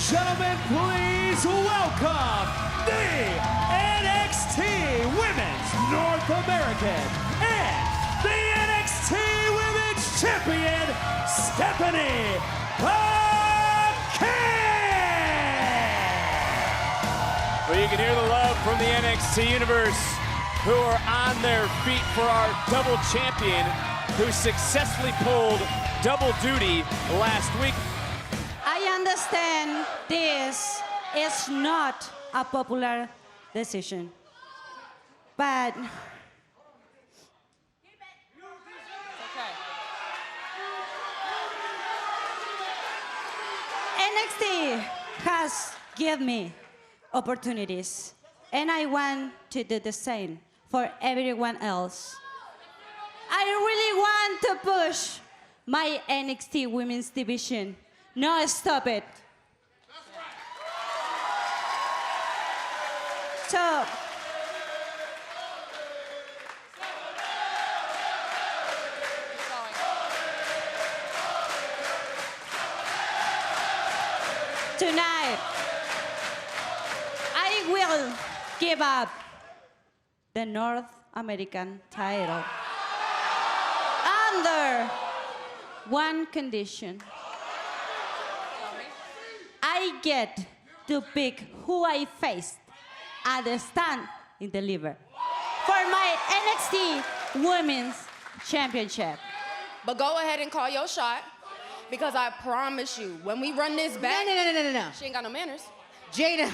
gentlemen, please welcome the NXT Women's North American and the NXT Women's Champion, Stephanie McMahon! Well, you can hear the love from the NXT Universe, who are on their feet for our double champion, who successfully pulled double duty last week. I understand this is not a popular decision, but NXT has given me opportunities, and I want to do the same for everyone else. I really want to push my NXT Women's Division. No, stop it. So, tonight, I will give up the North American title under one condition. I get to pick who I faced at the Stand and Deliver for my NXT Women's Championship. But go ahead and call your shot, because I promise you, when we run this back, No. she ain't got no manners. Jada,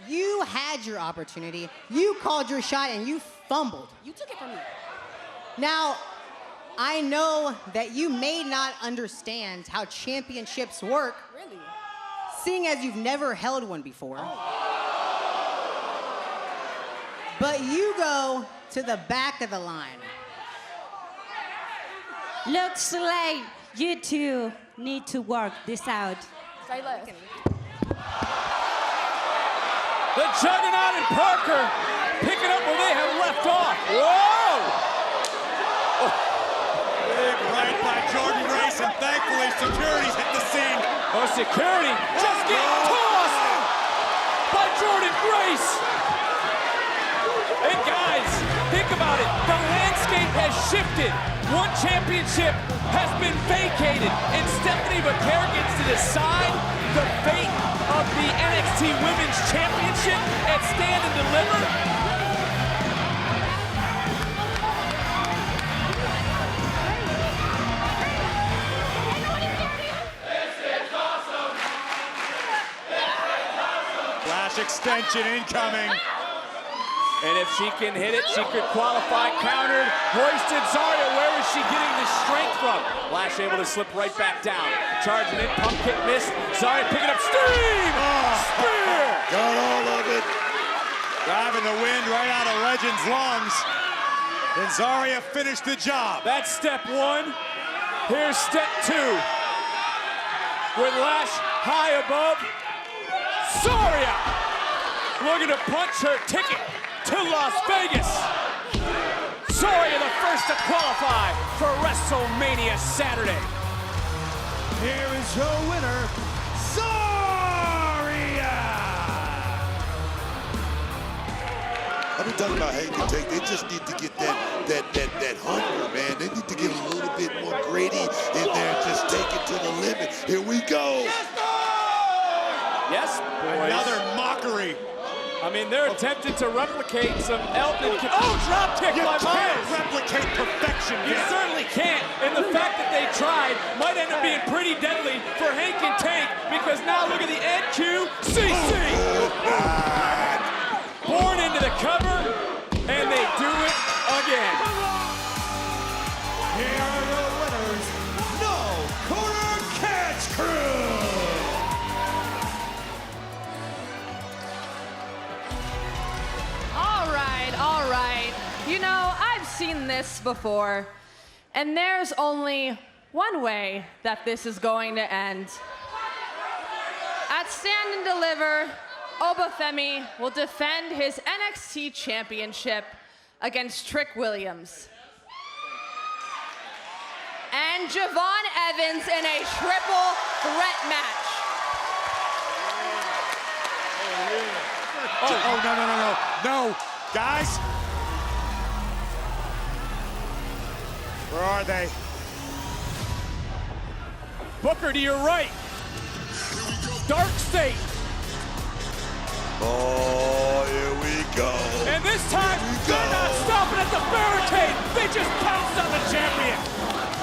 you had your opportunity. You called your shot and you fumbled. You took it from me. Now, I know that you may not understand how championships work, Really? seeing as you've never held one before. But you go to the back of the line. Looks like you two need to work this out. Say less. The Juggernaut and Parker picking up where they have left off. Whoa! Big right by Jordan Grace, and thankfully security's hit the scene. Oh, security just getting tossed by Jordan Grace. And guys, think about it. The landscape has shifted. One championship has been vacated, and Stephanie McMahon gets to decide the fate of the NXT Women's Championship at Stand and Deliver. Flash extension incoming. And if she can hit it, she could qualify. Countered, hoisted. Zarya, where is she getting the strength from? Lash able to slip right back down. Charging in, pump kick miss. Zarya picking up steam! Spear! Got all of it. Driving the wind right out of Legend's lungs. And Zarya finished the job. That's step one. Here's step two. With Lash high above. Zarya looking to punch her ticket to Las Vegas. Zarya the first to qualify for WrestleMania Saturday. Here is your winner, Zarya! I've been talking about hate and take. They just need to get that hunger, man. They need to get a little bit more Grady in there and just take it to the limit. Here we go. Yes, boys. Another mockery. I mean, they're attempting to replicate some Elton. Oh, drop kick You by can't Myers. replicate perfection. You certainly can't. And the fact that they tried might end up being pretty deadly for Hank and Tank, because now look at the NQCC. Born into the cover, and they do it again. Here are your winners, No Corner Catch Crew. All right. You know, I've seen this before, and there's only one way that this is going to end. At Stand and Deliver, Obafemi will defend his NXT championship against Trick Williams. And Javon Evans in a triple threat match. Oh, no. No, guys. Where are they? Booker to your right. Dark State. Oh, here we go. And this time, they're not stopping at the barricade. They just pounced on the champion.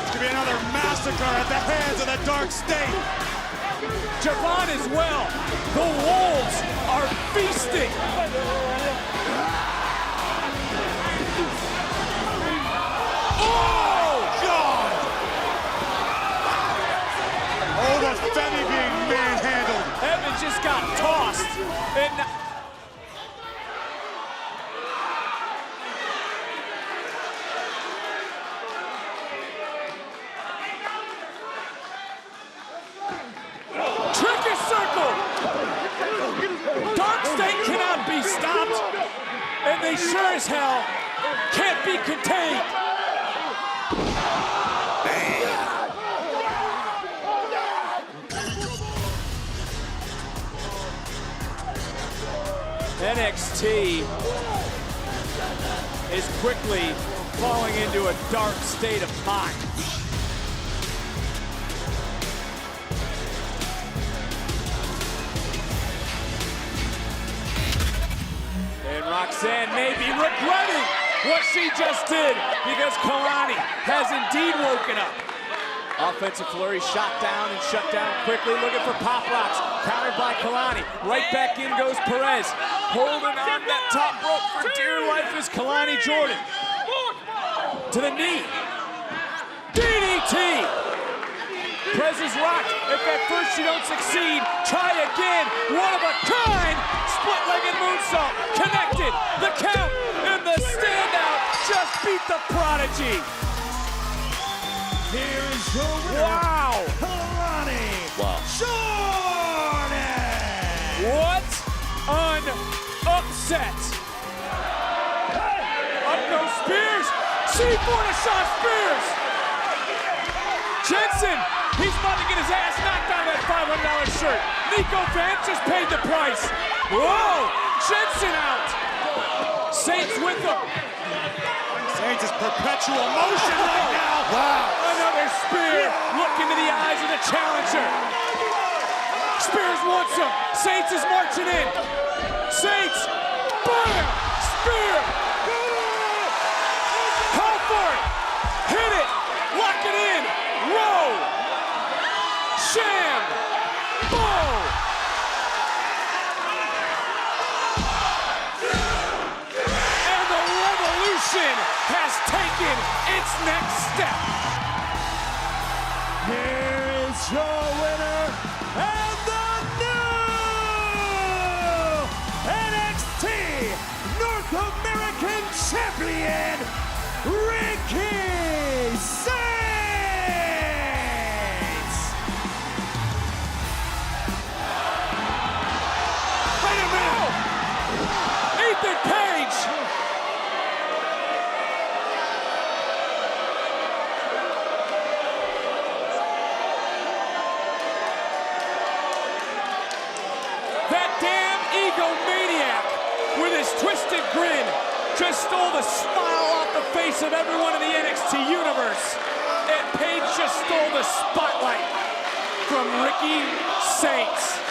It's gonna be another massacre at the hands of the Dark State. Javon as well. The Wolves are feasting. Oh, God! Oh, the Femi being manhandled. Evan just got tossed. And Tricky circle. Dark State cannot be stopped. And they sure as hell can't be contained. NXT is quickly falling into a dark state of mind. And Roxanne may be regretting what she just did because Kalani has indeed woken up. Offensive flurry, shot down and shut down quickly, looking for pop rocks, countered by Kalani. Right back in goes Perez, holding on that top rope for dear life is Kalani Jordan. To the knee. DDT! Perez is rocked. If at first you don't succeed, try again. One of a kind. Split-legged moonsault. Connected. The count and the standout just beat the Prodigy. Here is your winner, Wow. Kalani Wow. Jordan. What an upset. Up goes Spears. C4 to Shawn Spears. Jensen, he's about to get his ass knocked out of that $500 shirt. Nico Vance just paid the price. Whoa, Jensen out. Saints with him. Saints is perpetual motion right now. Wow. Another spear. Look into the eyes of the challenger. Spears wants him. Saints is marching in. Saints. Bam. Spear. Call for it. Hit it. Lock it in. Row. Sham. Boom. And the revolution has taken its next step. Here is your winner and the new NXT North American Champion, Ricky Saints. Wait a minute. Ethan Page. That damn egomaniac with his twisted grin just stole the smile off the face of everyone in the NXT universe. And Page just stole the spotlight from Ricky Saints.